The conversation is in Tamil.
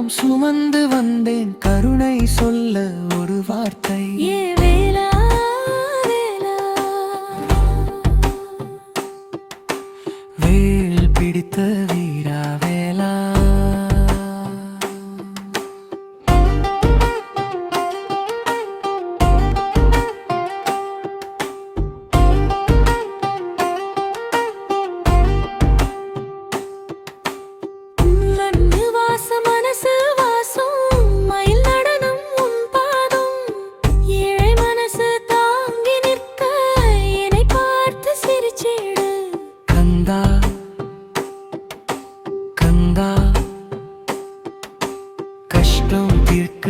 எல்லாம் சுமந்து வந்தேன் கருணை சொல்ல ஒரு வார்த்தை. ஏ வேலா வேலா, வேல் பிடித்த வீரா வேலா. மண்ணு வாசம் மனசு வாசம் மயில் நடனம் உன் பாதம். ஏழை மனசு தாங்கி நிற்க என்னை பார்த்து சிரிச்சிடு. கந்தா கந்தா, கஷ்டம் தீர்க்க